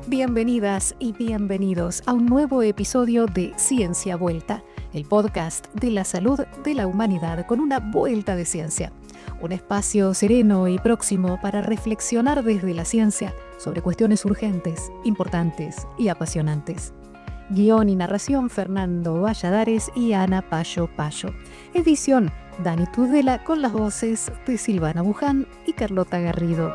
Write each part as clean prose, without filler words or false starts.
Bienvenidas y bienvenidos a un nuevo episodio de Ciencia Vuelta, el podcast de la salud de la humanidad con una vuelta de ciencia. Un espacio sereno y próximo para reflexionar desde la ciencia sobre cuestiones urgentes, importantes y apasionantes. Guión y narración Fernando Valladares y Ana Payo Payo. Edición Dani Tudela con las voces de Silvana Buján y Carlota Garrido.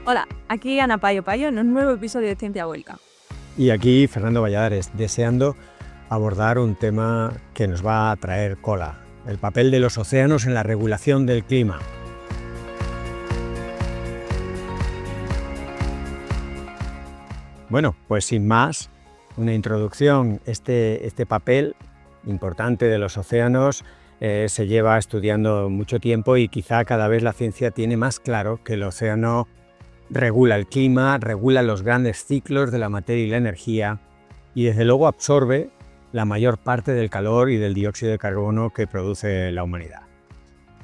Hola, aquí Ana Payo Payo en un nuevo episodio de Ciencia Vuelta. Y aquí Fernando Valladares, deseando abordar un tema que nos va a traer cola, el papel de los océanos en la regulación del clima. Bueno, pues sin más, una introducción, este papel importante de los océanos se lleva estudiando mucho tiempo y quizá cada vez la ciencia tiene más claro que el océano regula el clima, regula los grandes ciclos de la materia y la energía y desde luego absorbe la mayor parte del calor y del dióxido de carbono que produce la humanidad.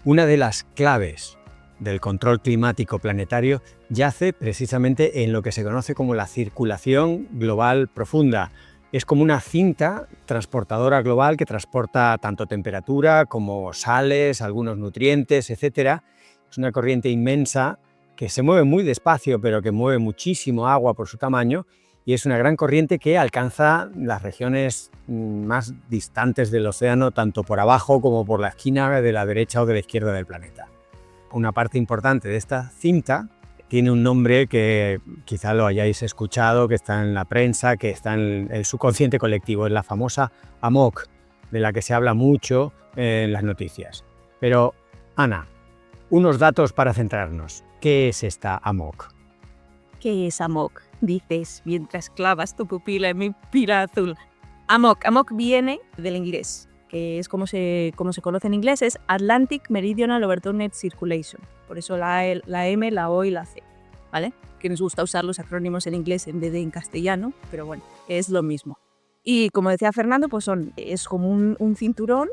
Una de las claves del control climático planetario yace precisamente en lo que se conoce como la circulación global profunda. Es como una cinta transportadora global que transporta tanto temperatura como sales, algunos nutrientes, etc. Es una corriente inmensa que se mueve muy despacio, pero que mueve muchísimo agua por su tamaño, y es una gran corriente que alcanza las regiones más distantes del océano, tanto por abajo como por la esquina de la derecha o de la izquierda del planeta. Una parte importante de esta cinta tiene un nombre que quizá lo hayáis escuchado, que está en la prensa, que está en el subconsciente colectivo, es la famosa AMOC, de la que se habla mucho en las noticias. Pero, Ana, unos datos para centrarnos. ¿Qué es esta AMOC? ¿Qué es AMOC? Dices mientras clavas tu pupila en mi pila azul. AMOC viene del inglés, que es como se conoce en inglés, es Atlantic Meridional Overturned Circulation. Por eso la M, la O y la C, ¿vale? Que nos gusta usar los acrónimos en inglés en vez de en castellano, pero bueno, es lo mismo. Y como decía Fernando, pues es como un cinturón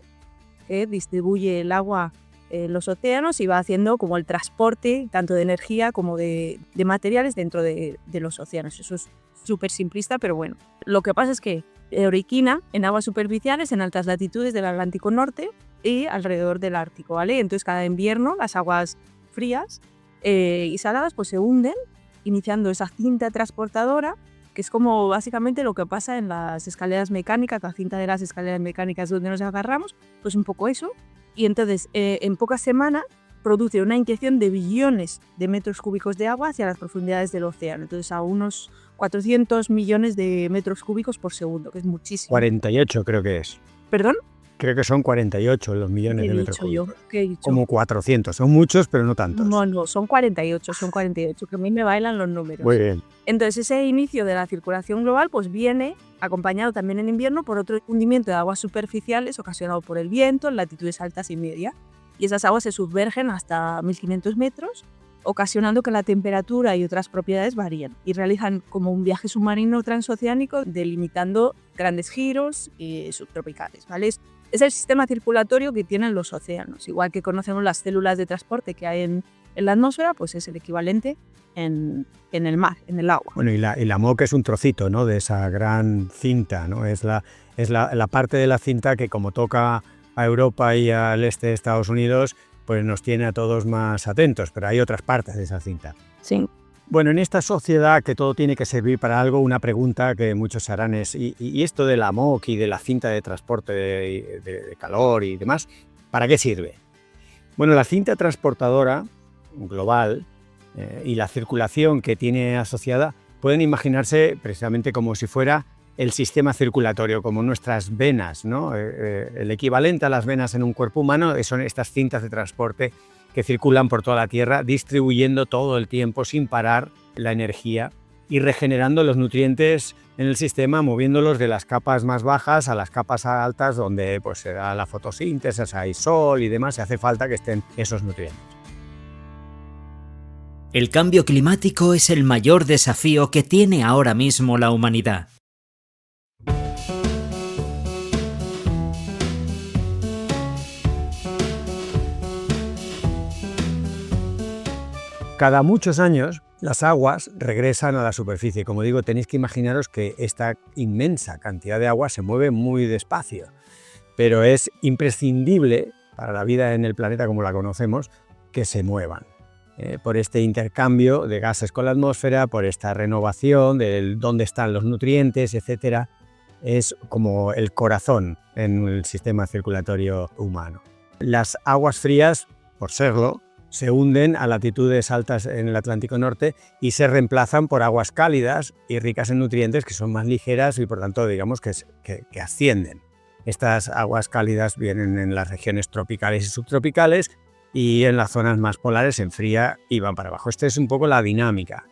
que distribuye el agua en los océanos y va haciendo como el transporte tanto de energía como de materiales dentro de los océanos. Eso es súper simplista, pero bueno. Lo que pasa es que origina en aguas superficiales en altas latitudes del Atlántico Norte y alrededor del Ártico, ¿vale? Entonces cada invierno las aguas frías y saladas pues se hunden, iniciando esa cinta transportadora, que es como básicamente lo que pasa en las escaleras mecánicas, la cinta de las escaleras mecánicas donde nos agarramos, pues un poco eso. Y entonces, en pocas semanas, produce una inyección de billones de metros cúbicos de agua hacia las profundidades del océano. Entonces, a unos 400 millones de metros cúbicos por segundo, que es muchísimo. 48 creo que es. ¿Perdón? Creo que son 48 los millones de metros cúbicos. ¿Qué he dicho? Como 400. Son muchos, pero no tantos. No, son 48, que a mí me bailan los números. Muy bien. Entonces, ese inicio de la circulación global pues viene acompañado también en invierno por otro hundimiento de aguas superficiales ocasionado por el viento en latitudes altas y media. Y esas aguas se submergen hasta 1500 metros, ocasionando que la temperatura y otras propiedades varíen. Y realizan como un viaje submarino transoceánico delimitando grandes giros subtropicales, ¿vale? Es el sistema circulatorio que tienen los océanos. Igual que conocemos las células de transporte que hay en la atmósfera, pues es el equivalente en el mar, en el agua. Bueno, y la AMOC es un trocito, ¿no?, de esa gran cinta, ¿no? Es la parte de la cinta que, como toca a Europa y al este de Estados Unidos, pues nos tiene a todos más atentos, pero hay otras partes de esa cinta. Sí. Bueno, en esta sociedad que todo tiene que servir para algo, una pregunta que muchos harán es, ¿y esto de la AMOC y de la cinta de transporte de calor y demás, para qué sirve? Bueno, la cinta transportadora global y la circulación que tiene asociada pueden imaginarse precisamente como si fuera el sistema circulatorio, como nuestras venas, ¿no? El equivalente a las venas en un cuerpo humano son estas cintas de transporte que circulan por toda la Tierra, distribuyendo todo el tiempo sin parar la energía y regenerando los nutrientes en el sistema, moviéndolos de las capas más bajas a las capas altas, donde pues, se da la fotosíntesis, hay sol y demás, y hace falta que estén esos nutrientes. El cambio climático es el mayor desafío que tiene ahora mismo la humanidad. Cada muchos años las aguas regresan a la superficie. Como digo, tenéis que imaginaros que esta inmensa cantidad de agua se mueve muy despacio, pero es imprescindible para la vida en el planeta como la conocemos que se muevan. Por este intercambio de gases con la atmósfera, por esta renovación de dónde están los nutrientes, etc. Es como el corazón en el sistema circulatorio humano. Las aguas frías, por serlo, se hunden a latitudes altas en el Atlántico Norte y se reemplazan por aguas cálidas y ricas en nutrientes que son más ligeras y por tanto digamos que ascienden. Estas aguas cálidas vienen en las regiones tropicales y subtropicales y en las zonas más polares se enfría y van para abajo. Esta es un poco la dinámica.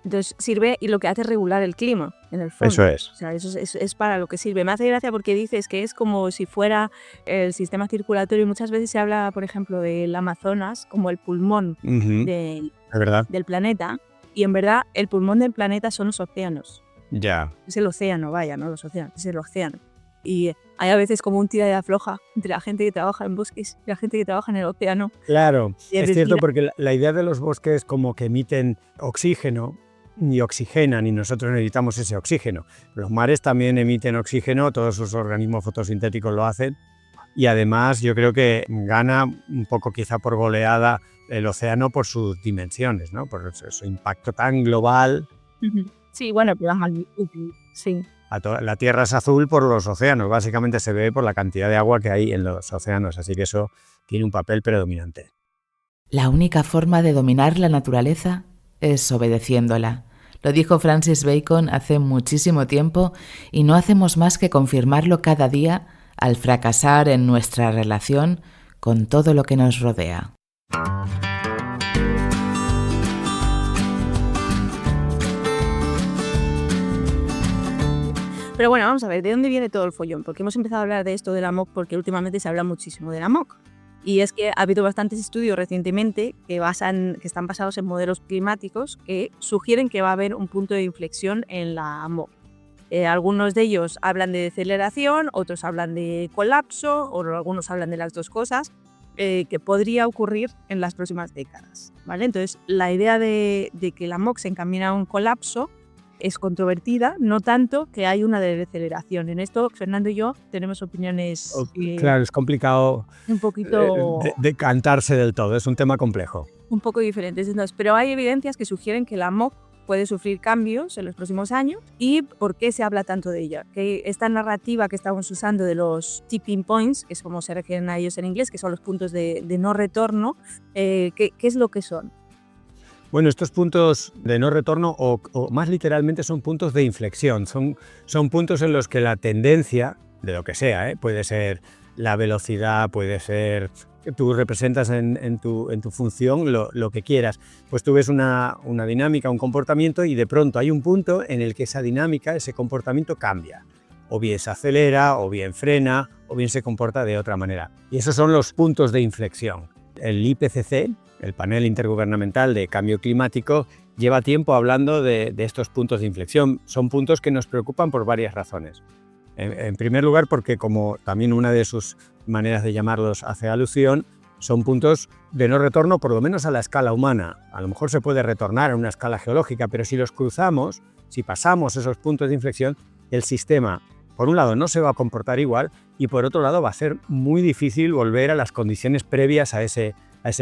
Entonces sirve y lo que hace es regular el clima, en el fondo. Eso es. O sea, eso es para lo que sirve. Me hace gracia porque dices que es como si fuera el sistema circulatorio. Muchas veces se habla, por ejemplo, del Amazonas como el pulmón del planeta. Y en verdad, el pulmón del planeta son los océanos. Ya. Es el océano, vaya, no los océanos, es el océano. Y hay a veces como un tira y afloja entre la gente que trabaja en bosques y la gente que trabaja en el océano. Claro, es cierto porque la idea de los bosques como que emiten oxígeno y oxigenan y nosotros necesitamos ese oxígeno. Los mares también emiten oxígeno, todos sus organismos fotosintéticos lo hacen y además yo creo que gana un poco quizá por goleada el océano por sus dimensiones, ¿no? Por su impacto tan global. Sí, bueno, pero sí. La Tierra es azul por los océanos, básicamente se ve por la cantidad de agua que hay en los océanos, así que eso tiene un papel predominante. La única forma de dominar la naturaleza es obedeciéndola. Lo dijo Francis Bacon hace muchísimo tiempo y no hacemos más que confirmarlo cada día al fracasar en nuestra relación con todo lo que nos rodea. Pero bueno, vamos a ver, ¿de dónde viene todo el follón? Porque hemos empezado a hablar de esto del AMOC porque últimamente se habla muchísimo del AMOC. Y es que ha habido bastantes estudios recientemente que están basados en modelos climáticos que sugieren que va a haber un punto de inflexión en la AMOC. Algunos de ellos hablan de deceleración, otros hablan de colapso, o algunos hablan de las dos cosas, que podría ocurrir en las próximas décadas, ¿vale? Entonces, la idea de que la AMOC se encamina a un colapso es controvertida, no tanto que hay una deceleración. En esto, Fernando y yo tenemos opiniones... Claro, es complicado un poquito decantarse del todo, es un tema complejo. Un poco diferentes. Entonces, pero hay evidencias que sugieren que la AMOC puede sufrir cambios en los próximos años. ¿Y por qué se habla tanto de ella? Que esta narrativa que estamos usando de los tipping points, que es como se refieren a ellos en inglés, que son los puntos de no retorno, ¿qué es lo que son? Bueno, estos puntos de no retorno, o más literalmente son puntos de inflexión, son puntos en los que la tendencia, de lo que sea, puede ser la velocidad, puede ser que tú representas en tu función lo que quieras, pues tú ves una dinámica, un comportamiento y de pronto hay un punto en el que esa dinámica, ese comportamiento cambia. O bien se acelera, o bien frena, o bien se comporta de otra manera. Y esos son los puntos de inflexión. El IPCC, el Panel Intergubernamental de Cambio Climático, lleva tiempo hablando de estos puntos de inflexión. Son puntos que nos preocupan por varias razones. En primer lugar, porque como también una de sus maneras de llamarlos hace alusión, son puntos de no retorno, por lo menos a la escala humana. A lo mejor se puede retornar a una escala geológica, pero si los cruzamos, si pasamos esos puntos de inflexión, el sistema, por un lado, no se va a comportar igual y por otro lado va a ser muy difícil volver a las condiciones previas a ese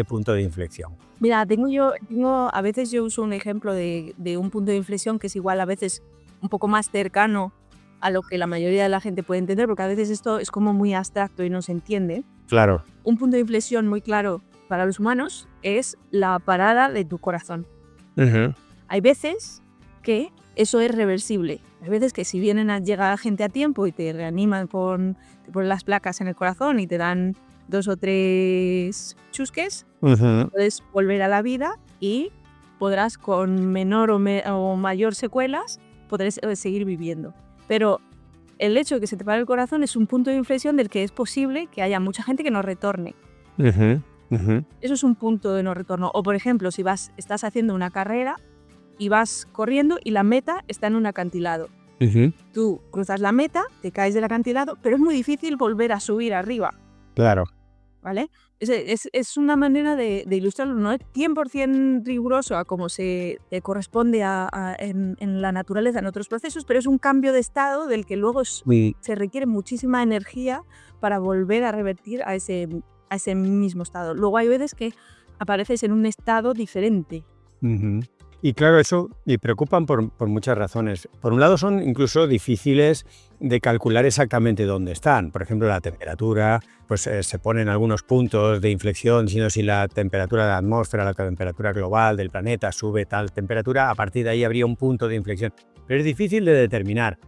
punto de inflexión. Mira, a veces yo uso un ejemplo de un punto de inflexión que es igual a veces un poco más cercano a lo que la mayoría de la gente puede entender, porque a veces esto es como muy abstracto y no se entiende. Claro. Un punto de inflexión muy claro para los humanos es la parada de tu corazón. Hay veces que eso es reversible. Hay veces que si llega gente a tiempo y te reaniman te ponen las placas en el corazón y te dan 2 o 3 chusques, puedes volver a la vida y podrás con menor o mayor secuelas podrás seguir viviendo. Pero el hecho de que se te pare el corazón es un punto de inflexión del que es posible que haya mucha gente que no retorne. Eso es un punto de no retorno. O, por ejemplo, si estás haciendo una carrera y vas corriendo y la meta está en un acantilado. Tú cruzas la meta, te caes del acantilado, pero es muy difícil volver a subir arriba. Claro. ¿Vale? Es una manera de ilustrarlo. No es 100% riguroso a como se corresponde en la naturaleza, en otros procesos, pero es un cambio de estado del que luego se requiere muchísima energía para volver a revertir a ese mismo estado. Luego hay veces que apareces en un estado diferente. Y claro, eso me preocupan por muchas razones. Por un lado, son incluso difíciles de calcular exactamente dónde están. Por ejemplo, la temperatura, pues se ponen algunos puntos de inflexión, sino si la temperatura de la atmósfera, la temperatura global del planeta sube tal temperatura, a partir de ahí habría un punto de inflexión. Pero es difícil de determinar.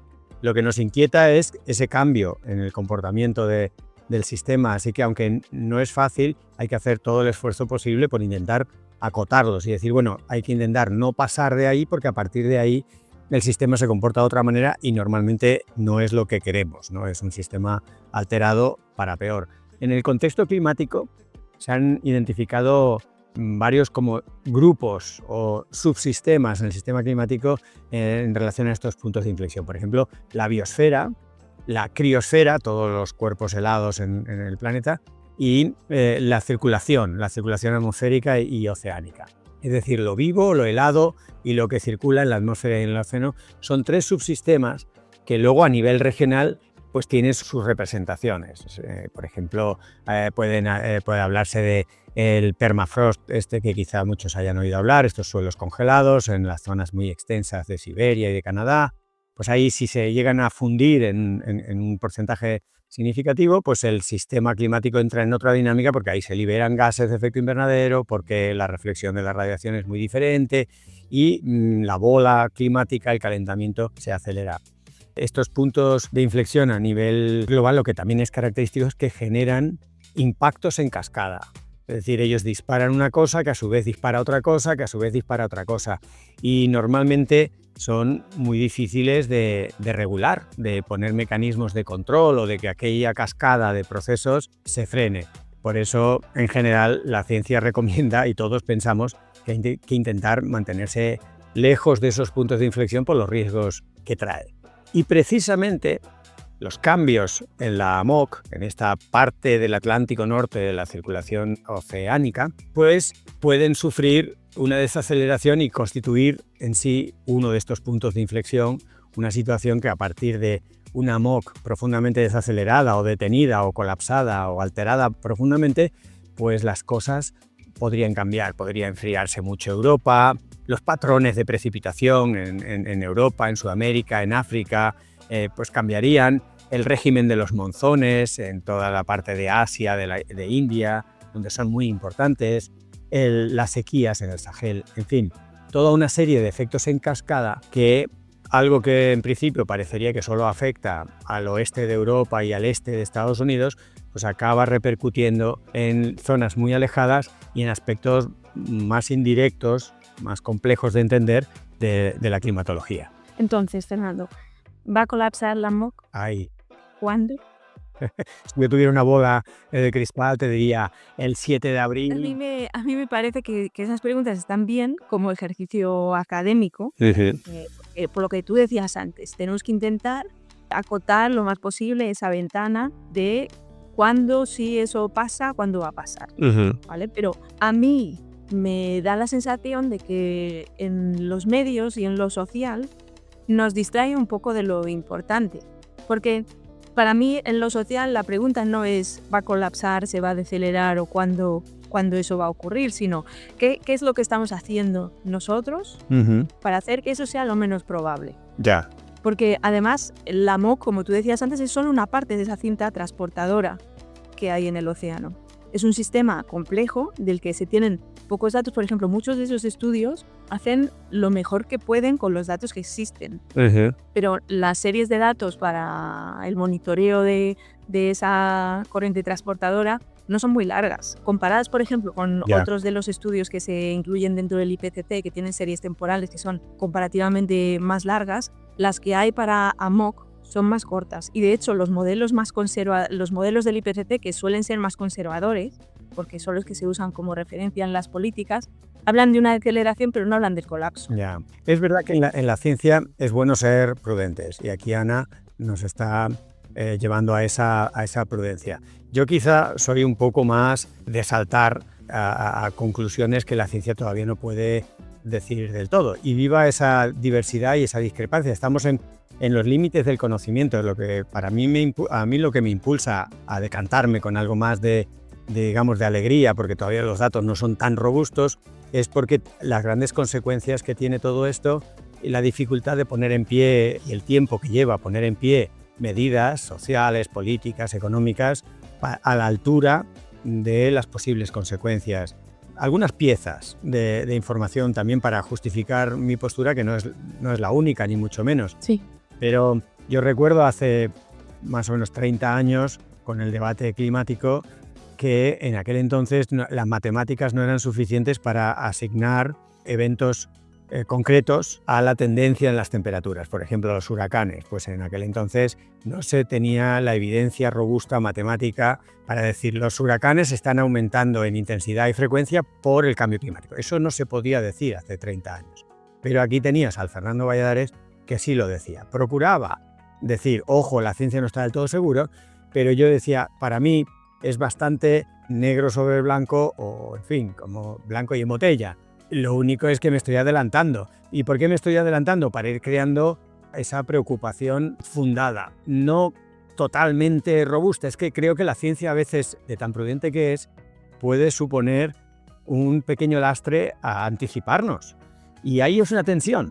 Lo que nos inquieta es ese cambio en el comportamiento del sistema, así que aunque no es fácil, hay que hacer todo el esfuerzo posible por intentar acotarlos y decir, bueno, hay que intentar no pasar de ahí porque a partir de ahí el sistema se comporta de otra manera y normalmente no es lo que queremos, ¿no? Es un sistema alterado para peor. En el contexto climático se han identificado varios como grupos o subsistemas en el sistema climático en relación a estos puntos de inflexión. Por ejemplo, la biosfera, la criosfera, todos los cuerpos helados en el planeta, y la circulación atmosférica y oceánica. Es decir, lo vivo, lo helado y lo que circula en la atmósfera y en el océano son tres subsistemas que luego a nivel regional pues tienen sus representaciones. Por ejemplo, puede hablarse del permafrost, que quizá muchos hayan oído hablar, estos suelos congelados en las zonas muy extensas de Siberia y de Canadá. Pues ahí si se llegan a fundir en un porcentaje significativo, pues el sistema climático entra en otra dinámica porque ahí se liberan gases de efecto invernadero, porque la reflexión de la radiación es muy diferente y la bola climática, el calentamiento se acelera. Estos puntos de inflexión a nivel global lo que también es característico es que generan impactos en cascada. Es decir, ellos disparan una cosa que a su vez dispara otra cosa, que a su vez dispara otra cosa. Y normalmente son muy difíciles de regular, de poner mecanismos de control o de que aquella cascada de procesos se frene. Por eso, en general, la ciencia recomienda y todos pensamos que hay que intentar mantenerse lejos de esos puntos de inflexión por los riesgos que trae. Y precisamente los cambios en la AMOC, en esta parte del Atlántico Norte de la circulación oceánica, pues pueden sufrir una desaceleración y constituir en sí uno de estos puntos de inflexión, una situación que a partir de una AMOC profundamente desacelerada o detenida o colapsada o alterada profundamente, pues las cosas podrían cambiar, podría enfriarse mucho Europa, los patrones de precipitación en Europa, en Sudamérica, en África, pues cambiarían, el régimen de los monzones en toda la parte de Asia, de India, donde son muy importantes, las sequías en el Sahel, en fin, toda una serie de efectos en cascada que algo que en principio parecería que solo afecta al oeste de Europa y al este de Estados Unidos, pues acaba repercutiendo en zonas muy alejadas y en aspectos más indirectos, más complejos de entender de la climatología. Entonces, Fernando, ¿va a colapsar la AMOC? Ay. ¿Cuándo? Si yo tuviera una bola de cristal, te diría el 7 de abril. A mí me parece que esas preguntas están bien como ejercicio académico. Por lo que tú decías antes, tenemos que intentar acotar lo más posible esa ventana de cuándo, si eso pasa, cuándo va a pasar. ¿Vale? Pero a mí me da la sensación de que en los medios y en lo social nos distrae un poco de lo importante. Porque para mí en lo social la pregunta no es ¿va a colapsar, se va a decelerar o cuándo eso va a ocurrir? Sino ¿qué es lo que estamos haciendo nosotros para hacer que eso sea lo menos probable? Ya. Porque además la AMOC, como tú decías antes, es solo una parte de esa cinta transportadora que hay en el océano. Es un sistema complejo del que se tienen pocos datos. Por ejemplo, muchos de esos estudios hacen lo mejor que pueden con los datos que existen. Pero las series de datos para el monitoreo de esa corriente transportadora no son muy largas. Comparadas, por ejemplo, con otros de los estudios que se incluyen dentro del IPCC, que tienen series temporales que son comparativamente más largas, las que hay para AMOC son más cortas. Y de hecho, los modelos del IPCC, que suelen ser más conservadores, porque son los que se usan como referencia en las políticas, hablan de una deceleración pero no hablan del colapso. Ya. Es verdad que en la ciencia es bueno ser prudentes y aquí Ana nos está llevando a esa prudencia. Yo quizá soy un poco más de saltar a conclusiones que la ciencia todavía no puede decir del todo. Y viva esa diversidad y esa discrepancia. Estamos en los límites del conocimiento, lo que para mí lo que me impulsa a decantarme con algo más de alegría, porque todavía los datos no son tan robustos, es porque las grandes consecuencias que tiene todo esto y la dificultad de poner en pie y el tiempo que lleva a poner en pie medidas sociales, políticas, económicas a la altura de las posibles consecuencias. Algunas piezas de información también para justificar mi postura, que no es la única, ni mucho menos. Sí. Pero yo recuerdo hace más o menos 30 años, con el debate climático, que en aquel entonces las matemáticas no eran suficientes para asignar eventos concretos a la tendencia en las temperaturas. Por ejemplo, los huracanes. Pues en aquel entonces no se tenía la evidencia robusta matemática para decir los huracanes están aumentando en intensidad y frecuencia por el cambio climático. Eso no se podía decir hace 30 años. Pero aquí tenías al Fernando Valladares que sí lo decía. Procuraba decir, ojo, la ciencia no está del todo seguro, pero yo decía, para mí es bastante negro sobre blanco o, en fin, como blanco y en botella. Lo único es que me estoy adelantando. ¿Y por qué me estoy adelantando? Para ir creando esa preocupación fundada, no totalmente robusta. Es que creo que la ciencia a veces, de tan prudente que es, puede suponer un pequeño lastre a anticiparnos. Y ahí es una tensión.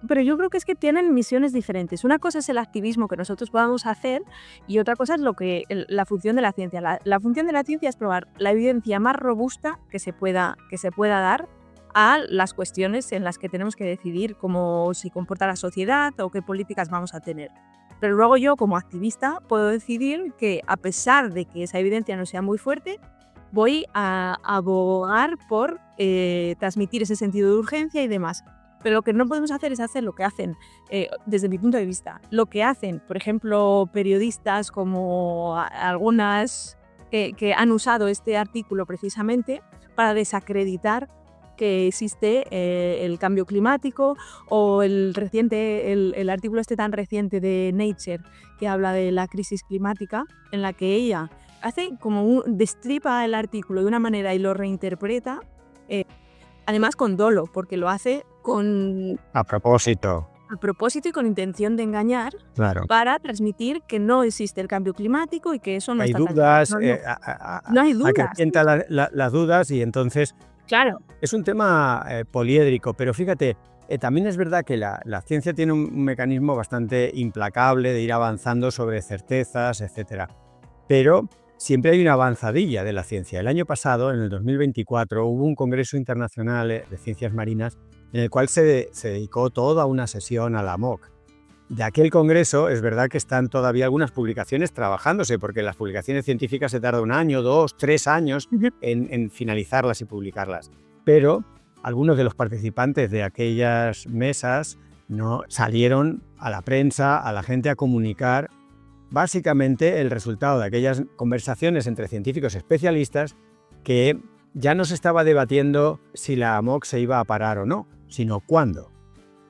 Pero yo creo que es que tienen misiones diferentes. Una cosa es el activismo que nosotros podamos hacer y otra cosa es la función de la ciencia. La función de la ciencia es probar la evidencia más robusta que se pueda dar a las cuestiones en las que tenemos que decidir cómo se comporta la sociedad o qué políticas vamos a tener. Pero luego yo, como activista, puedo decidir que, a pesar de que esa evidencia no sea muy fuerte, voy a abogar por transmitir ese sentido de urgencia y demás. Pero lo que no podemos hacer es hacer lo que hacen, desde mi punto de vista, lo que hacen, por ejemplo, periodistas como algunas que han usado este artículo precisamente para desacreditar que existe el cambio climático, o el artículo tan reciente de Nature que habla de la crisis climática, en la que ella hace destripa el artículo de una manera y lo reinterpreta, además con dolo, porque lo hace a propósito y con intención de engañar, claro, para transmitir que no existe el cambio climático y que eso no hay está dudas, tan claro. No hay dudas. Acrecienta las dudas y entonces claro. Es un tema poliédrico, pero fíjate, también es verdad que la ciencia tiene un mecanismo bastante implacable de ir avanzando sobre certezas, etc. Pero siempre hay una avanzadilla de la ciencia. El año pasado, en el 2024, hubo un Congreso Internacional de Ciencias Marinas en el cual se dedicó toda una sesión a la MOC. De aquel congreso es verdad que están todavía algunas publicaciones trabajándose, porque las publicaciones científicas se tarda 1 año, 2, 3 años en finalizarlas y publicarlas. Pero algunos de los participantes de aquellas mesas no salieron a la prensa, a la gente, a comunicar básicamente el resultado de aquellas conversaciones entre científicos especialistas, que ya no se estaba debatiendo si la MOC se iba a parar o no, sino cuándo.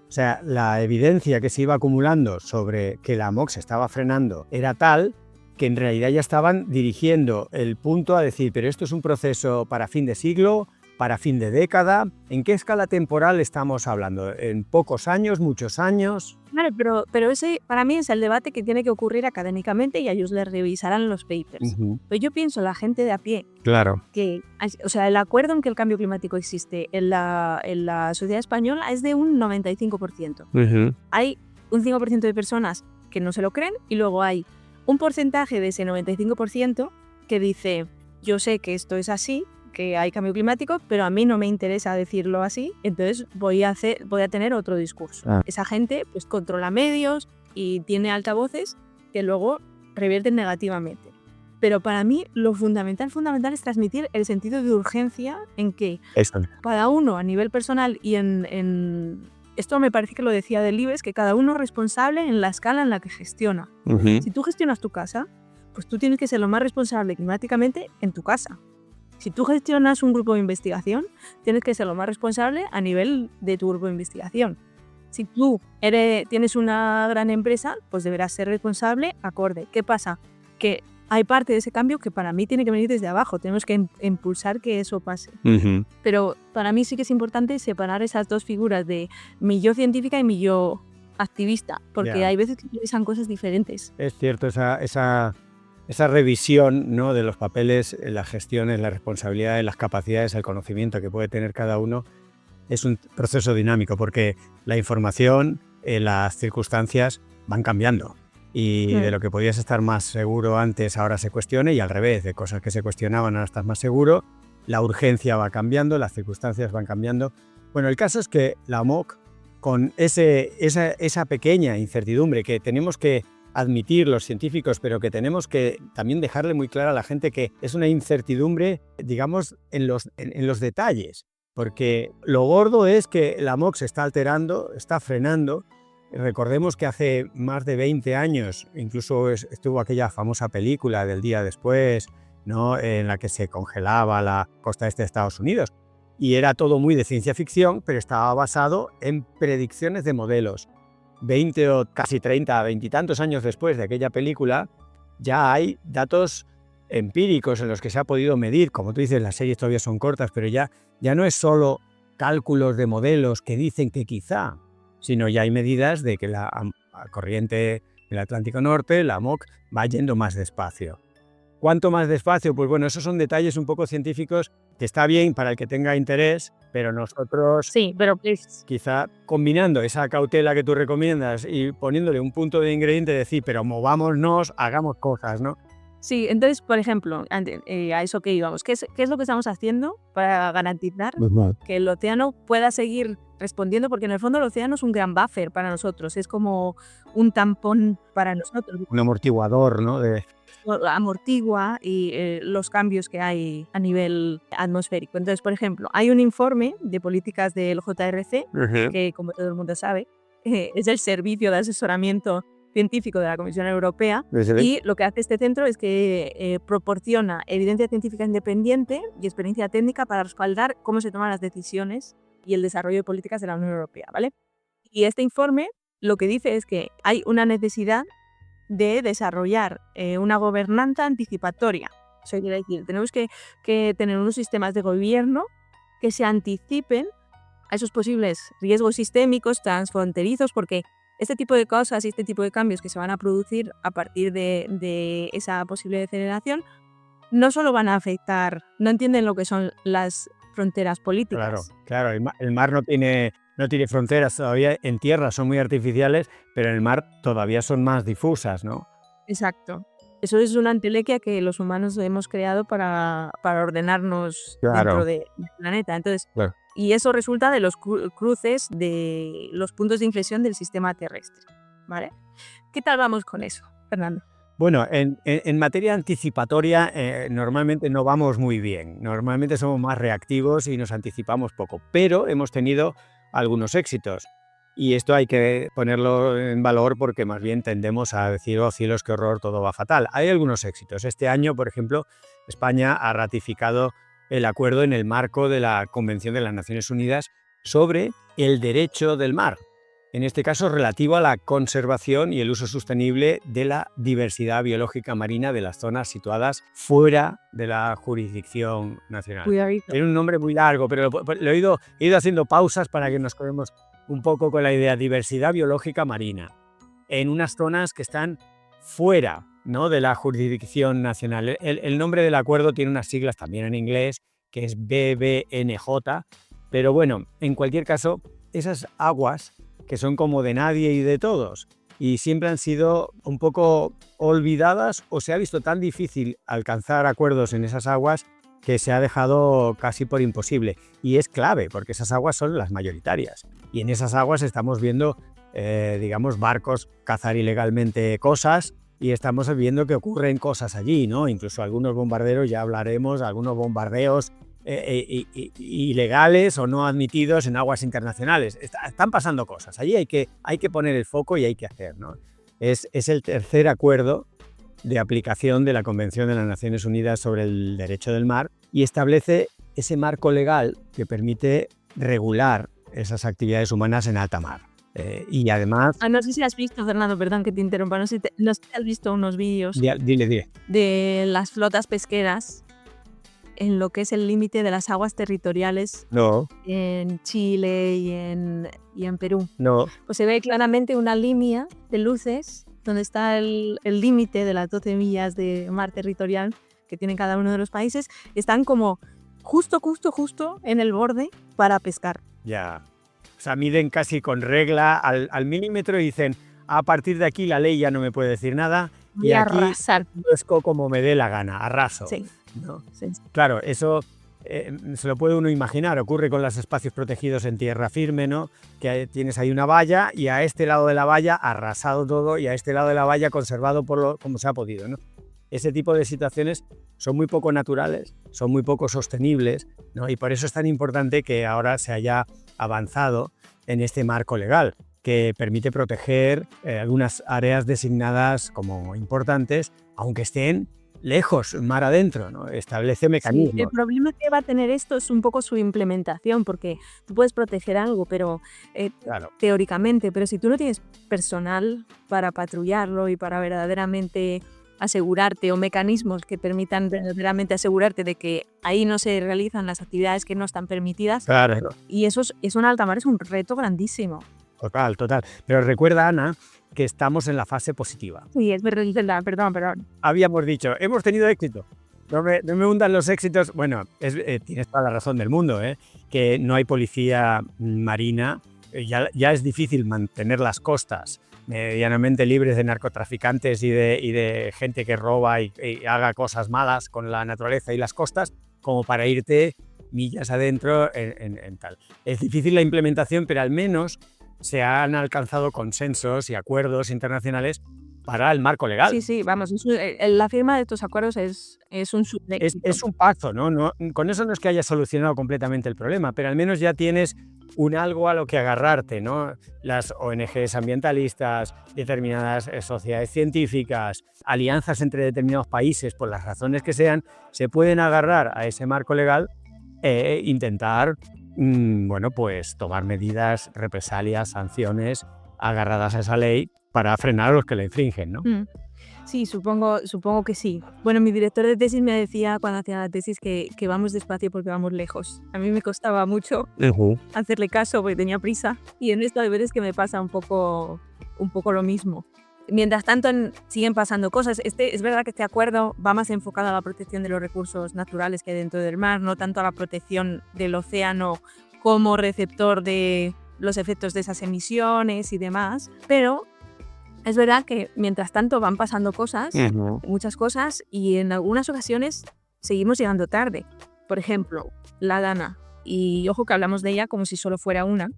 O sea, la evidencia que se iba acumulando sobre que la MOC se estaba frenando era tal que en realidad ya estaban dirigiendo el punto a decir, pero esto es un proceso para fin de siglo, para fin de década. ¿En qué escala temporal estamos hablando? ¿En pocos años, muchos años? Claro, pero ese para mí es el debate que tiene que ocurrir académicamente y a ellos les revisarán los papers. Pero yo pienso, la gente de a pie, claro, que, o sea, el acuerdo en que el cambio climático existe en la sociedad española es de un 95%. Hay un 5% de personas que no se lo creen y luego hay un porcentaje de ese 95% que dice, yo sé que esto es así, que hay cambio climático, pero a mí no me interesa decirlo así, entonces voy a tener otro discurso. Esa gente pues controla medios y tiene altavoces que luego revierten negativamente. Pero para mí lo fundamental es transmitir el sentido de urgencia en que cada uno a nivel personal y esto me parece que lo decía Delibes, que cada uno es responsable en la escala en la que gestiona. Si tú gestionas tu casa, pues tú tienes que ser lo más responsable climáticamente en tu casa. Si tú gestionas un grupo de investigación, tienes que ser lo más responsable a nivel de tu grupo de investigación. Si tú tienes una gran empresa, pues deberás ser responsable acorde. ¿Qué pasa? Que hay parte de ese cambio que para mí tiene que venir desde abajo. Tenemos que impulsar que eso pase. Uh-huh. Pero para mí sí que es importante separar esas dos figuras de mi yo científica y mi yo activista, porque hay veces que utilizan cosas diferentes. Es cierto, esa revisión, ¿no?, de los papeles, la gestión, la responsabilidad, las capacidades, el conocimiento que puede tener cada uno, es un proceso dinámico, porque la información, las circunstancias van cambiando. Y de lo que podías estar más seguro antes, ahora se cuestiona, y al revés, de cosas que se cuestionaban, ahora estás más seguro. La urgencia va cambiando, las circunstancias van cambiando. Bueno, el caso es que la AMOC, con esa pequeña incertidumbre que tenemos que admitir los científicos, pero que tenemos que también dejarle muy clara a la gente que es una incertidumbre, digamos, en los detalles. Porque lo gordo es que la AMOC se está alterando, está frenando. Recordemos que hace más de 20 años, incluso estuvo aquella famosa película del día después, ¿no?, en la que se congelaba la costa este de Estados Unidos. Y era todo muy de ciencia ficción, pero estaba basado en predicciones de modelos. 20 o casi 30, 20 y tantos años después de aquella película, ya hay datos empíricos en los que se ha podido medir. Como tú dices, las series todavía son cortas, pero ya no es solo cálculos de modelos que dicen que quizá, sino ya hay medidas de que la corriente del Atlántico Norte, la AMOC, va yendo más despacio. ¿Cuánto más despacio? Pues bueno, esos son detalles un poco científicos que está bien para el que tenga interés, pero nosotros, sí, pero quizá combinando esa cautela que tú recomiendas y poniéndole un punto de ingrediente, decir, pero movámonos, hagamos cosas, ¿no? Sí, entonces, por ejemplo, a eso que íbamos, ¿qué es lo que estamos haciendo para garantizar que el océano pueda seguir respondiendo? Porque en el fondo el océano es un gran buffer para nosotros, es como un tampón para nosotros. Un amortiguador, ¿no? Amortigua y los cambios que hay a nivel atmosférico. Entonces, por ejemplo, hay un informe de políticas del JRC, que como todo el mundo sabe, es el servicio de asesoramiento científico de la Comisión Europea, y lo que hace este centro es que proporciona evidencia científica independiente y experiencia técnica para respaldar cómo se toman las decisiones y el desarrollo de políticas de la Unión Europea, ¿vale? Y este informe lo que dice es que hay una necesidad de desarrollar una gobernanza anticipatoria. Eso quiere decir, tenemos que tener unos sistemas de gobierno que se anticipen a esos posibles riesgos sistémicos transfronterizos, porque este tipo de cosas y este tipo de cambios que se van a producir a partir de esa posible deceleración no solo van a afectar, no entienden lo que son las fronteras políticas. Claro, el mar no tiene fronteras todavía, en tierra son muy artificiales, pero en el mar todavía son más difusas, ¿no? Exacto. Eso es una entelequia que los humanos hemos creado para ordenarnos dentro del planeta. Entonces, y eso resulta de los cruces de los puntos de inflexión del sistema terrestre, ¿vale? ¿Qué tal vamos con eso, Fernando? Bueno, en materia anticipatoria normalmente no vamos muy bien. Normalmente somos más reactivos y nos anticipamos poco, pero hemos tenido algunos éxitos. Y esto hay que ponerlo en valor porque más bien tendemos a decir, oh cielos, qué horror, todo va fatal. Hay algunos éxitos. Este año, por ejemplo, España ha ratificado el acuerdo en el marco de la Convención de las Naciones Unidas sobre el derecho del mar. En este caso, relativo a la conservación y el uso sostenible de la diversidad biológica marina de las zonas situadas fuera de la jurisdicción nacional. Tiene un nombre muy largo, pero lo he ido haciendo pausas para que nos quedemos un poco con la idea, diversidad biológica marina, en unas zonas que están fuera, ¿no?, de la jurisdicción nacional. El nombre del acuerdo tiene unas siglas también en inglés, que es BBNJ, pero bueno, en cualquier caso, esas aguas que son como de nadie y de todos, y siempre han sido un poco olvidadas o se ha visto tan difícil alcanzar acuerdos en esas aguas que se ha dejado casi por imposible. Y es clave, porque esas aguas son las mayoritarias. Y en esas aguas estamos viendo, digamos, barcos cazar ilegalmente cosas, y estamos viendo que ocurren cosas allí, ¿no? Incluso algunos bombarderos, ya hablaremos, algunos bombardeos ilegales o no admitidos en aguas internacionales. Están pasando cosas. Allí hay que poner el foco y hay que hacer, ¿no? Es el tercer acuerdo de aplicación de la Convención de las Naciones Unidas sobre el Derecho del Mar y establece ese marco legal que permite regular esas actividades humanas en alta mar. Y además... No sé si has visto, Fernando, perdón que te interrumpa, no sé si has visto unos vídeos Dile. de las flotas pesqueras en lo que es el límite de las aguas territoriales No, en Chile y en Perú. no. Pues se ve claramente una línea de luces donde está el límite de las 12 millas de mar territorial que tienen cada uno de los países. Están como justo en el borde para pescar. Ya. O sea, miden casi con regla al milímetro y dicen, a partir de aquí la ley ya no me puede decir nada. Voy Y a aquí arrasar. pesco como me dé la gana, arraso. Sí. ¿No? Sí. Claro, eso se lo puede uno imaginar, ocurre con los espacios protegidos en tierra firme, ¿no? Que tienes ahí una valla y a este lado de la valla arrasado todo y a este lado de la valla conservado como se ha podido, ¿no? Ese tipo de situaciones son muy poco naturales, son muy poco sostenibles, ¿no? Y por eso es tan importante que ahora se haya avanzado en este marco legal que permite proteger algunas áreas designadas como importantes, aunque estén lejos, mar adentro, ¿no? Establece mecanismos. Sí, el problema que va a tener esto es un poco su implementación, porque tú puedes proteger algo, pero Claro. teóricamente, pero si tú no tienes personal para patrullarlo y para verdaderamente asegurarte, o mecanismos que permitan verdaderamente asegurarte de que ahí no se realizan las actividades que no están permitidas, Claro. y eso en alta mar es un reto grandísimo. Total. Pero recuerda, Ana, que estamos en la fase positiva. Sí, es verdad, perdón. Habíamos dicho, hemos tenido éxito. No me hundan los éxitos. Bueno, tienes toda la razón del mundo, que no hay policía marina. Ya es difícil mantener las costas medianamente libres de narcotraficantes y de gente que roba y haga cosas malas con la naturaleza y las costas, como para irte millas adentro en tal. Es difícil la implementación, pero al menos se han alcanzado consensos y acuerdos internacionales para el marco legal. Sí, vamos, la firma de estos acuerdos es un subéxito. Es un paso, ¿no? Con eso no es que hayas solucionado completamente el problema, pero al menos ya tienes un algo a lo que agarrarte, ¿no? Las ONGs ambientalistas, determinadas sociedades científicas, alianzas entre determinados países, por las razones que sean, se pueden agarrar a ese marco legal e intentar pues tomar medidas, represalias, sanciones agarradas a esa ley para frenar a los que la infringen, ¿no? Sí, supongo que sí. Bueno, mi director de tesis me decía cuando hacía la tesis que vamos despacio porque vamos lejos. A mí me costaba mucho hacerle caso porque tenía prisa, y en esto de veces que me pasa un poco lo mismo. Mientras tanto, siguen pasando cosas. Es verdad que este acuerdo va más enfocado a la protección de los recursos naturales que hay dentro del mar, no tanto a la protección del océano como receptor de los efectos de esas emisiones y demás. Pero es verdad que mientras tanto van pasando cosas, muchas cosas, y en algunas ocasiones seguimos llegando tarde. Por ejemplo, la Dana. Y ojo que hablamos de ella como si solo fuera una.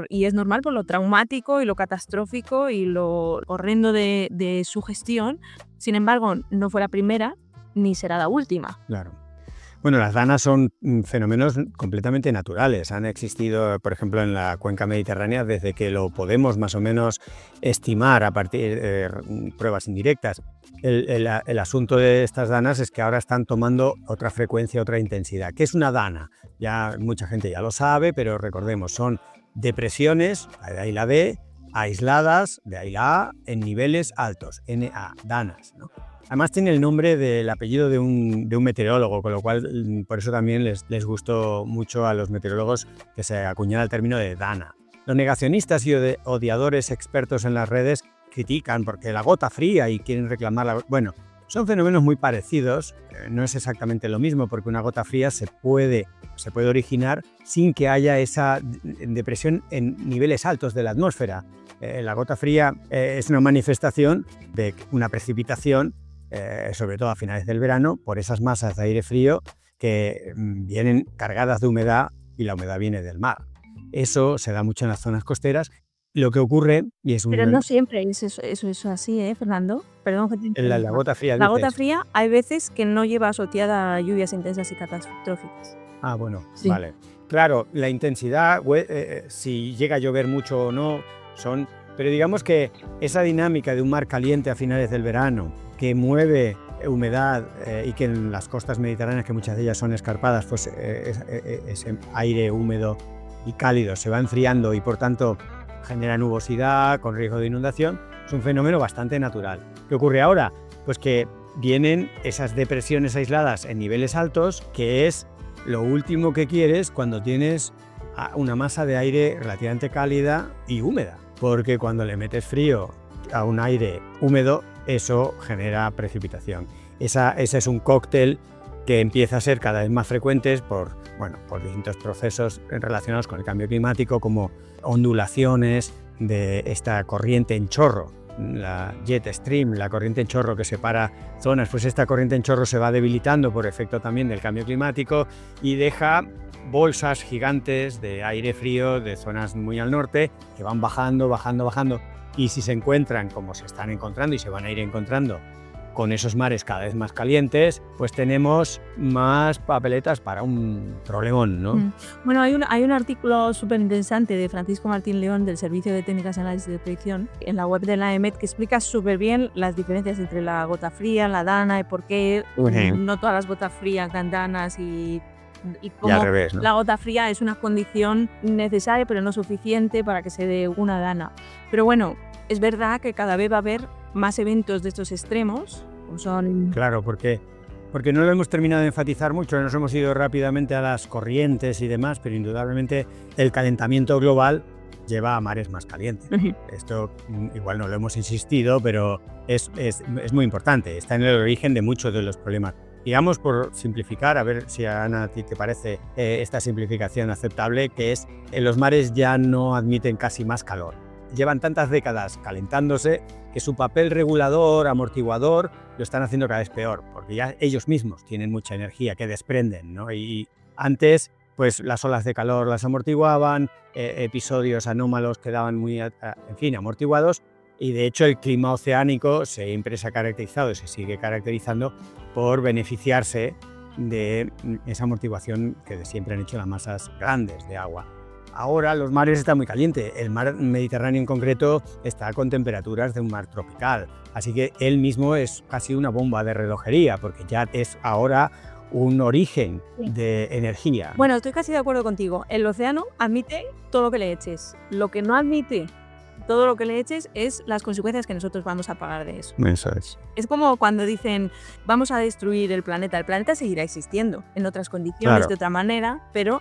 Y es normal por lo traumático y lo catastrófico y lo horrendo de su gestión. Sin embargo, no fue la primera ni será la última. Claro. Bueno, las danas son fenómenos completamente naturales. Han existido, por ejemplo, en la cuenca mediterránea desde que lo podemos más o menos estimar a partir de pruebas indirectas. El asunto de estas danas es que ahora están tomando otra frecuencia, otra intensidad. ¿Qué es una dana? Ya mucha gente ya lo sabe, pero recordemos, son depresiones, de ahí la D, aisladas, de ahí la A, en niveles altos, NA, danas, ¿no? Además tiene el nombre del apellido de un meteorólogo, con lo cual por eso también les gustó mucho a los meteorólogos que se acuñara el término de dana. Los negacionistas y odiadores expertos en las redes critican porque la gota fría y quieren reclamarla. Bueno, son fenómenos muy parecidos, no es exactamente lo mismo porque una gota fría se puede originar sin que haya esa depresión en niveles altos de la atmósfera. La gota fría es una manifestación de una precipitación, sobre todo a finales del verano, por esas masas de aire frío que vienen cargadas de humedad y la humedad viene del mar. Eso se da mucho en las zonas costeras. Lo que ocurre, y es Pero no siempre es eso así, Fernando. Perdón que te interrumpa. La gota fría. La gota fría hay veces que no lleva asociada a lluvias intensas y catastróficas. Ah, bueno, Sí. Vale. Claro, la intensidad, si llega a llover mucho o no, pero digamos que esa dinámica de un mar caliente a finales del verano, que mueve humedad y que en las costas mediterráneas, que muchas de ellas son escarpadas, pues ese aire húmedo y cálido se va enfriando y por tanto genera nubosidad con riesgo de inundación. Es un fenómeno bastante natural. ¿Qué ocurre ahora? Pues que vienen esas depresiones aisladas en niveles altos, que es lo último que quieres cuando tienes una masa de aire relativamente cálida y húmeda, porque cuando le metes frío a un aire húmedo, eso genera precipitación. Ese es un cóctel que empieza a ser cada vez más frecuentes por distintos procesos relacionados con el cambio climático, como ondulaciones de esta corriente en chorro, la jet stream, la corriente en chorro que separa zonas. Pues esta corriente en chorro se va debilitando por efecto también del cambio climático y deja bolsas gigantes de aire frío de zonas muy al norte que van bajando. Y si se encuentran, como se están encontrando y se van a ir encontrando, con esos mares cada vez más calientes, pues tenemos más papeletas para un problemón, ¿no? Bueno, hay un artículo súper interesante de Francisco Martín León del Servicio de Técnicas de Análisis de Predicción en la web de la EMET que explica súper bien las diferencias entre la gota fría, la dana y por qué no todas las gotas frías dan danas y cómo al revés, ¿no? La gota fría es una condición necesaria pero no suficiente para que se dé una dana. Pero bueno, es verdad que cada vez va a haber más eventos de estos extremos. Claro, porque no lo hemos terminado de enfatizar mucho, nos hemos ido rápidamente a las corrientes y demás, pero indudablemente el calentamiento global lleva a mares más calientes. Esto igual no lo hemos insistido, pero es muy importante, está en el origen de muchos de los problemas. Digamos, por simplificar, a ver si a Ana a ti te parece esta simplificación aceptable, que es que los mares ya no admiten casi más calor. Llevan tantas décadas calentándose que su papel regulador, amortiguador, lo están haciendo cada vez peor, porque ya ellos mismos tienen mucha energía que desprenden, ¿no? Y antes, pues las olas de calor las amortiguaban, episodios anómalos quedaban muy, amortiguados, y de hecho el clima oceánico siempre se ha caracterizado y se sigue caracterizando por beneficiarse de esa amortiguación que siempre han hecho las masas grandes de agua. Ahora los mares están muy calientes, el mar Mediterráneo en concreto está con temperaturas de un mar tropical, así que él mismo es casi una bomba de relojería, porque ya es ahora un origen de energía. Bueno, estoy casi de acuerdo contigo, el océano admite todo lo que le eches, lo que no admite todo lo que le eches es las consecuencias que nosotros vamos a pagar de eso. Eso es. Es como cuando dicen, vamos a destruir el planeta seguirá existiendo en otras condiciones, claro, de otra manera, pero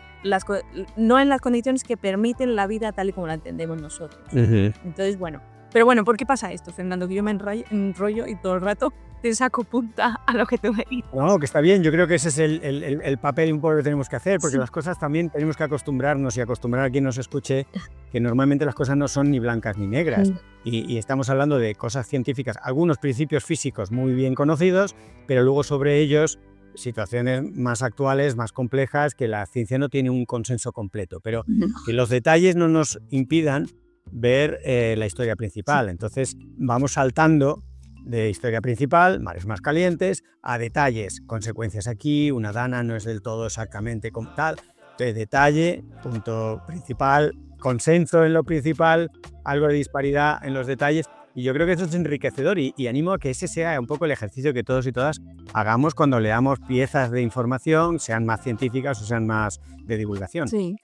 no en las condiciones que permiten la vida tal y como la entendemos nosotros. Entonces, bueno. Pero bueno, ¿por qué pasa esto, Fernando? Que yo me enrollo y todo el rato te saco punta a lo que te voy a decir. No, que está bien. Yo creo que ese es el papel un poco que tenemos que hacer, porque las cosas también tenemos que acostumbrarnos y acostumbrar a quien nos escuche que normalmente las cosas no son ni blancas ni negras. Y estamos hablando de cosas científicas, algunos principios físicos muy bien conocidos, pero luego sobre ellos situaciones más actuales, más complejas, que la ciencia no tiene un consenso completo, pero que los detalles no nos impidan ver la historia principal. Entonces vamos saltando de historia principal, mares más calientes, a detalles, consecuencias aquí, una dana no es del todo exactamente como tal, de detalle, punto principal, consenso en lo principal, algo de disparidad en los detalles, y yo creo que eso es enriquecedor y animo a que ese sea un poco el ejercicio que todos y todas hagamos cuando leamos piezas de información, sean más científicas o sean más de divulgación. Sí.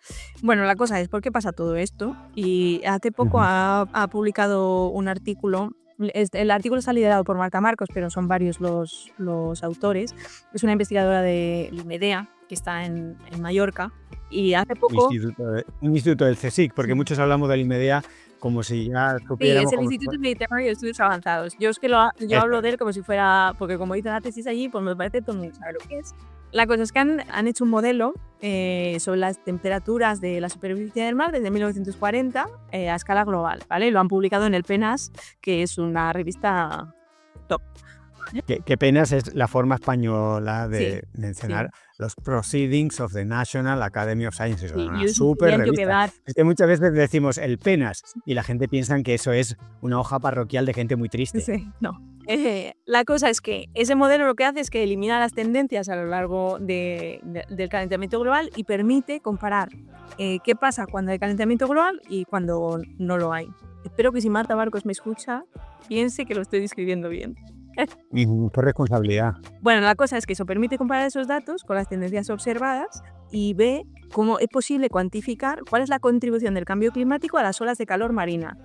Bueno, la cosa es, ¿por qué pasa todo esto? Y hace poco ha publicado un artículo. El artículo está liderado por Marta Marcos, pero son varios los autores. Es una investigadora de IMEDEA, que está en Mallorca, y hace poco... Un instituto del CSIC, porque muchos hablamos del IMEDEA como si ya supiéramos... Sí, es el Instituto Mediterráneo de Estudios Avanzados. Yo es que yo hablo de él como si fuera... Porque como hice la tesis allí, pues me parece que todo el mundo sabe lo que es. La cosa es que han hecho un modelo sobre las temperaturas de la superficie del mar desde 1940 a escala global, ¿vale? Lo han publicado en el PNAS, que es una revista top. Que PNAS es la forma española de mencionar los Proceedings of the National Academy of Sciences. Una súper revista. Es que muchas veces decimos el PNAS y la gente piensa que eso es una hoja parroquial de gente muy triste. Sí, no. La cosa es que ese modelo lo que hace es que elimina las tendencias a lo largo del calentamiento global y permite comparar qué pasa cuando hay calentamiento global y cuando no lo hay. Espero que si Marta Marcos me escucha, piense que lo estoy describiendo bien. Por responsabilidad. Bueno, la cosa es que eso permite comparar esos datos con las tendencias observadas y ve cómo es posible cuantificar cuál es la contribución del cambio climático a las olas de calor marina,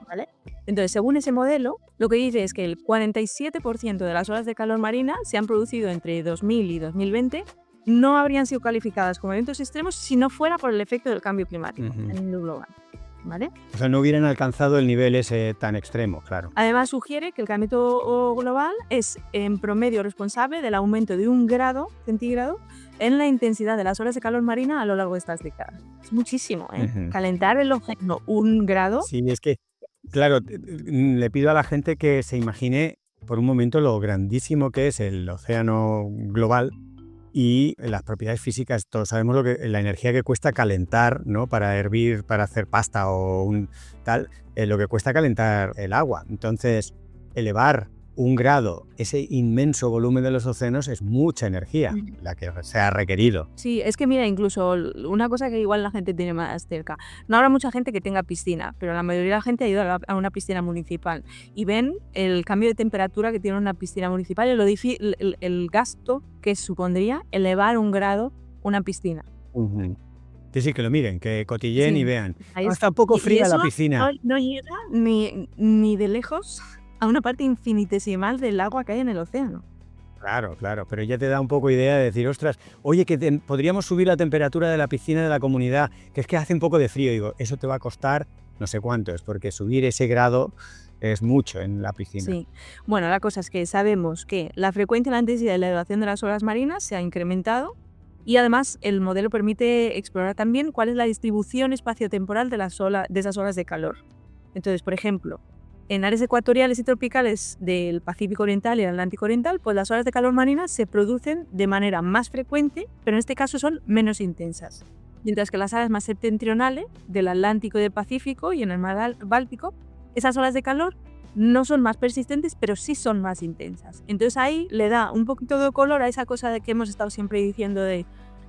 ¿vale? Entonces, según ese modelo, lo que dice es que el 47% de las olas de calor marina se han producido entre 2000 y 2020 no habrían sido calificadas como eventos extremos si no fuera por el efecto del cambio climático a nivel global, ¿vale? O sea, no hubieran alcanzado el nivel ese tan extremo, claro. Además, sugiere que el cambio global es en promedio responsable del aumento de 1 grado centígrado en la intensidad de las olas de calor marina a lo largo de estas décadas. Es muchísimo, ¿eh? Calentar el océano 1 grado. Sí, es que, claro, le pido a la gente que se imagine por un momento lo grandísimo que es el océano global y las propiedades físicas. Todos sabemos la energía que cuesta calentar, ¿no? Para hervir, para hacer pasta o lo que cuesta calentar el agua. Entonces, elevar 1 grado ese inmenso volumen de los océanos es mucha energía la que se ha requerido. Sí, es que mira, incluso una cosa que igual la gente tiene más cerca. No habrá mucha gente que tenga piscina, pero la mayoría de la gente ha ido a una piscina municipal y ven el cambio de temperatura que tiene una piscina municipal y el gasto que supondría elevar 1 grado una piscina. Sí, que lo miren, que cotilleen y vean. Ahí Está un poco fría la piscina. No llega ni de lejos a una parte infinitesimal del agua que hay en el océano. Claro, pero ya te da un poco idea de decir, ostras, oye, que podríamos subir la temperatura de la piscina de la comunidad, que es que hace un poco de frío. Digo, eso te va a costar no sé cuánto, es porque subir ese grado es mucho en la piscina. Sí. Bueno, la cosa es que sabemos que la frecuencia y la intensidad de la elevación de las olas marinas se ha incrementado y además el modelo permite explorar también cuál es la distribución espaciotemporal de esas olas de calor. Entonces, por ejemplo, en áreas ecuatoriales y tropicales del Pacífico Oriental y el Atlántico Oriental, pues las olas de calor marinas se producen de manera más frecuente, pero en este caso son menos intensas. Mientras que las áreas más septentrionales del Atlántico y del Pacífico y en el mar Báltico, esas olas de calor no son más persistentes, pero sí son más intensas. Entonces ahí le da un poquito de color a esa cosa de que hemos estado siempre diciendo de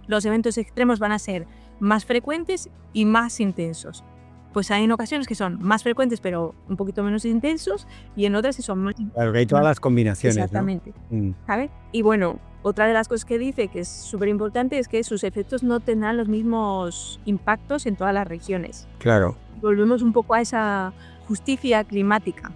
los eventos extremos van a ser más frecuentes y más intensos. Pues hay en ocasiones que son más frecuentes pero un poquito menos intensos y en otras que son más... Claro, que hay todas las combinaciones, exactamente, ¿no? ¿Sabes? Y bueno, otra de las cosas que dice que es súper importante es que sus efectos no tendrán los mismos impactos en todas las regiones. Claro. Volvemos un poco a esa justicia climática.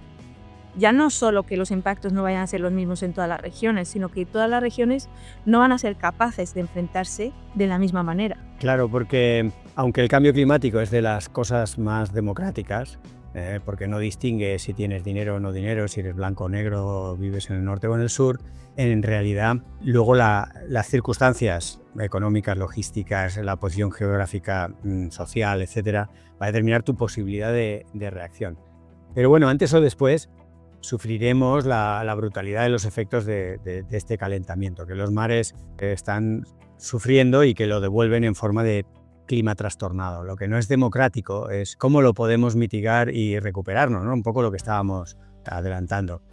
Ya no solo que los impactos no vayan a ser los mismos en todas las regiones, sino que todas las regiones no van a ser capaces de enfrentarse de la misma manera. Claro, porque aunque el cambio climático es de las cosas más democráticas, porque no distingue si tienes dinero o no dinero, si eres blanco o negro, vives en el norte o en el sur, en realidad luego las circunstancias económicas, logísticas, la posición geográfica, social, etcétera, va a determinar tu posibilidad de reacción. Pero bueno, antes o después sufriremos la brutalidad de los efectos de este calentamiento, que los mares están sufriendo y que lo devuelven en forma de clima trastornado. Lo que no es democrático es cómo lo podemos mitigar y recuperarnos, ¿no? Un poco lo que estábamos adelantando.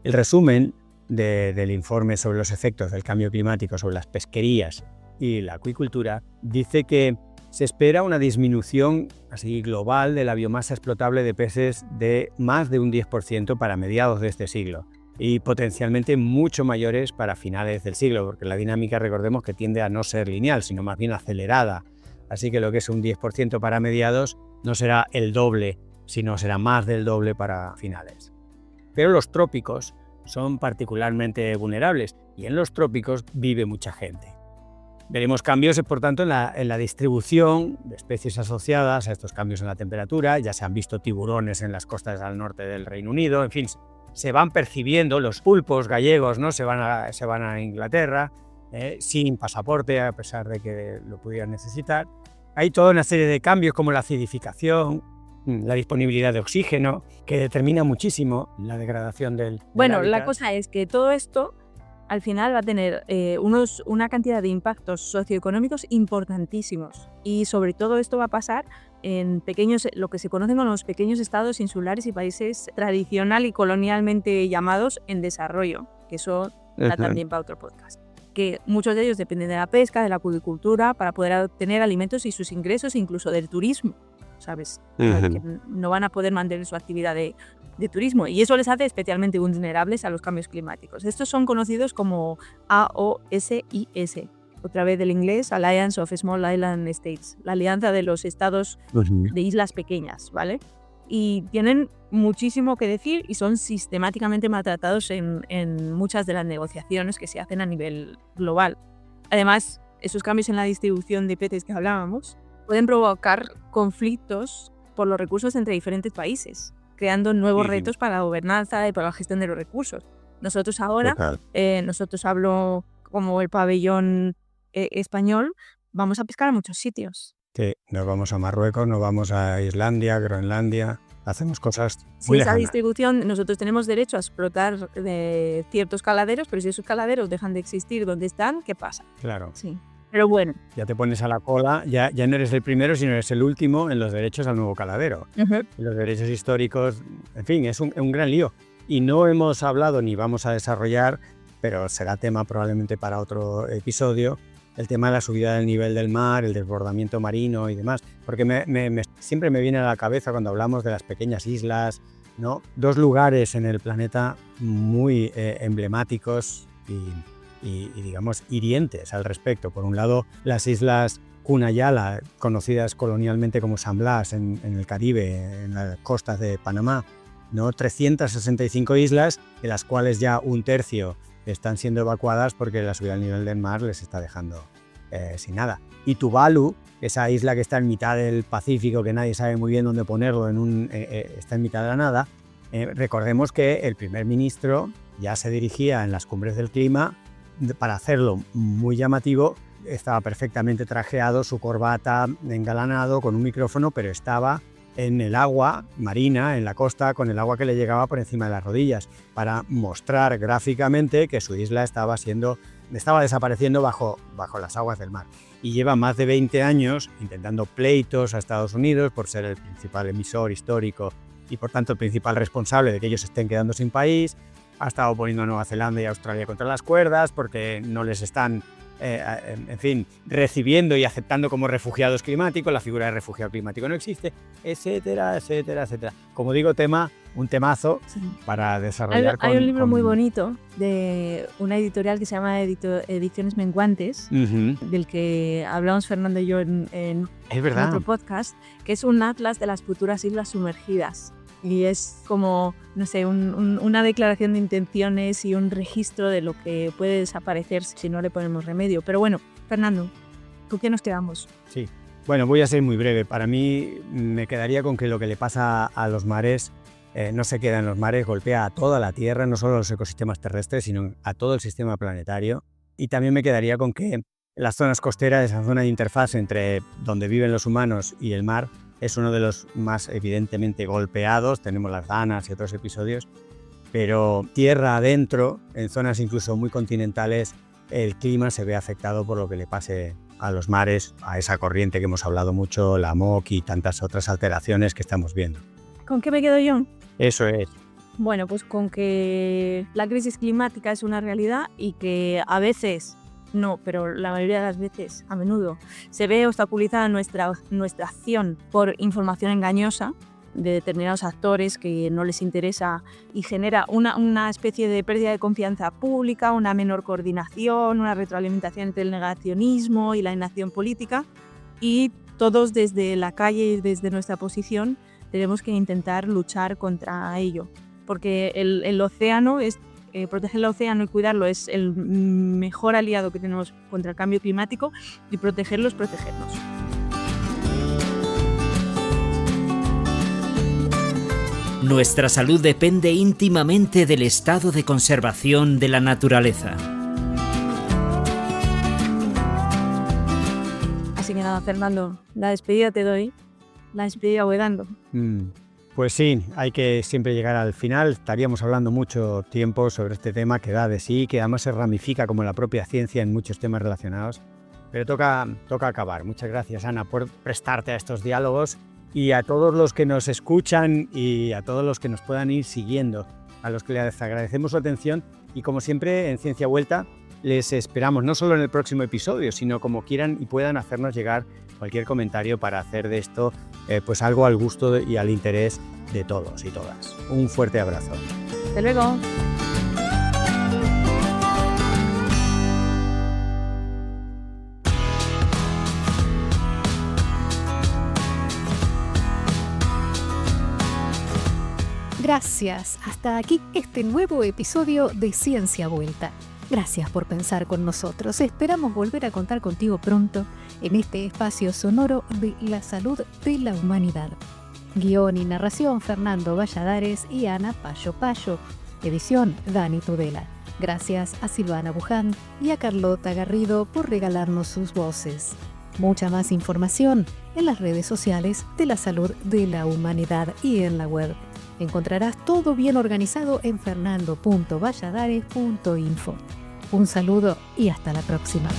El resumen del informe sobre los efectos del cambio climático sobre las pesquerías y la acuicultura dice que se espera una disminución así global de la biomasa explotable de peces de más de un 10% para mediados de este siglo y potencialmente mucho mayores para finales del siglo, porque la dinámica, recordemos, que tiende a no ser lineal, sino más bien acelerada. Así que lo que es un 10% para mediados no será el doble, sino será más del doble para finales. Pero los trópicos son particularmente vulnerables y en los trópicos vive mucha gente. Veremos cambios, por tanto, en la distribución de especies asociadas a estos cambios en la temperatura. Ya se han visto tiburones en las costas al norte del Reino Unido. En fin, se van percibiendo los pulpos gallegos, ¿no? Se van a Inglaterra sin pasaporte, a pesar de que lo pudieran necesitar. Hay toda una serie de cambios como la acidificación, la disponibilidad de oxígeno, que determina muchísimo la degradación del Bueno, hábitat. la cosa es que todo esto al final va a tener una cantidad de impactos socioeconómicos importantísimos y sobre todo esto va a pasar en lo que se conocen como los pequeños estados insulares y países tradicional y colonialmente llamados en desarrollo, que eso da también para otro podcast. Que muchos de ellos dependen de la pesca, de la acuicultura, para poder obtener alimentos y sus ingresos, incluso del turismo, ¿sabes? Que no van a poder mantener su actividad de de turismo, y eso les hace especialmente vulnerables a los cambios climáticos. Estos son conocidos como AOSIS, otra vez del inglés, Alliance of Small Island States, la alianza de los estados de islas pequeñas, ¿vale? Y tienen muchísimo que decir y son sistemáticamente maltratados en muchas de las negociaciones que se hacen a nivel global. Además, esos cambios en la distribución de peces que hablábamos pueden provocar conflictos por los recursos entre diferentes países, creando nuevos retos para la gobernanza y para la gestión de los recursos. Nosotros ahora, nosotros hablo como el pabellón español, vamos a pescar a muchos sitios. Sí, nos vamos a Marruecos, nos vamos a Islandia, Groenlandia, hacemos cosas muy esa lejanas. Distribución, nosotros tenemos derecho a explotar ciertos caladeros, pero si esos caladeros dejan de existir donde están, ¿qué pasa? Claro. Sí. Pero bueno. Ya te pones a la cola, ya no eres el primero, sino eres el último en los derechos al nuevo caladero. Los derechos históricos, en fin, es un gran lío. Y no hemos hablado ni vamos a desarrollar, pero será tema probablemente para otro episodio, el tema de la subida del nivel del mar, el desbordamiento marino y demás. Porque siempre me viene a la cabeza cuando hablamos de las pequeñas islas, ¿no? Dos lugares en el planeta muy emblemáticos y digamos, hirientes al respecto. Por un lado, las islas Cunayala, conocidas colonialmente como San Blas en el Caribe, en las costas de Panamá, ¿no? 365 islas, de las cuales ya un tercio están siendo evacuadas porque la subida del nivel del mar les está dejando sin nada. Y Tuvalu, esa isla que está en mitad del Pacífico, que nadie sabe muy bien dónde ponerlo, está en mitad de la nada, recordemos que el primer ministro ya se dirigía en las cumbres del clima para hacerlo muy llamativo. Estaba perfectamente trajeado, su corbata engalanado, con un micrófono, pero estaba en el agua marina, en la costa, con el agua que le llegaba por encima de las rodillas, para mostrar gráficamente que su isla estaba desapareciendo bajo las aguas del mar. Y lleva más de 20 años intentando pleitos a Estados Unidos por ser el principal emisor histórico y por tanto el principal responsable de que ellos estén quedando sin país. Ha estado poniendo a Nueva Zelanda y Australia contra las cuerdas porque no les están recibiendo y aceptando como refugiados climáticos, la figura de refugiado climático no existe, etcétera, etcétera, etcétera. Como digo, un temazo para desarrollar. Hay un libro muy bonito de una editorial que se llama Ediciones Menguantes, del que hablamos Fernando y yo en otro podcast, que es un atlas de las futuras islas sumergidas. Y es como, no sé, una declaración de intenciones y un registro de lo que puede desaparecer si no le ponemos remedio. Pero bueno, Fernando, ¿con qué nos quedamos? Sí, bueno, voy a ser muy breve. Para mí me quedaría con que lo que le pasa a los mares no se queda en los mares, golpea a toda la Tierra, no solo a los ecosistemas terrestres, sino a todo el sistema planetario. Y también me quedaría con que las zonas costeras, esa zona de interfaz entre donde viven los humanos y el mar, es uno de los más evidentemente golpeados. Tenemos las danas y otros episodios, pero tierra adentro, en zonas incluso muy continentales, el clima se ve afectado por lo que le pase a los mares, a esa corriente que hemos hablado mucho, la MOC y tantas otras alteraciones que estamos viendo. ¿Con qué me quedo yo? Eso es. Bueno, pues con que la crisis climática es una realidad y que a veces, no, pero la mayoría de las veces, a menudo, se ve obstaculizada nuestra acción por información engañosa de determinados actores que no les interesa y genera una especie de pérdida de confianza pública, una menor coordinación, una retroalimentación entre el negacionismo y la inacción política, y todos desde la calle y desde nuestra posición tenemos que intentar luchar contra ello, porque el océano es proteger el océano y cuidarlo es el mejor aliado que tenemos contra el cambio climático, y protegerlo es protegernos. Nuestra salud depende íntimamente del estado de conservación de la naturaleza. Así que nada, Fernando, la despedida te doy, la despedida voy dando. Pues sí, hay que siempre llegar al final. Estaríamos hablando mucho tiempo sobre este tema que da de sí, que además se ramifica como la propia ciencia en muchos temas relacionados. Pero toca acabar. Muchas gracias, Ana, por prestarte a estos diálogos, y a todos los que nos escuchan y a todos los que nos puedan ir siguiendo, a los que les agradecemos su atención, y como siempre en Ciencia Vuelta les esperamos no solo en el próximo episodio, sino como quieran y puedan hacernos llegar cualquier comentario para hacer de esto pues algo al gusto y al interés de todos y todas. Un fuerte abrazo. Hasta luego. Gracias. Hasta aquí este nuevo episodio de Ciencia Vuelta. Gracias por pensar con nosotros. Esperamos volver a contar contigo pronto en este espacio sonoro de la salud de la humanidad. Guión y narración Fernando Valladares y Ana Payo Payo. Edición Dani Tudela. Gracias a Silvana Buján y a Carlota Garrido por regalarnos sus voces. Mucha más información en las redes sociales de la salud de la humanidad y en la web. Encontrarás todo bien organizado en fernando.valladares.info. Un saludo y hasta la próxima.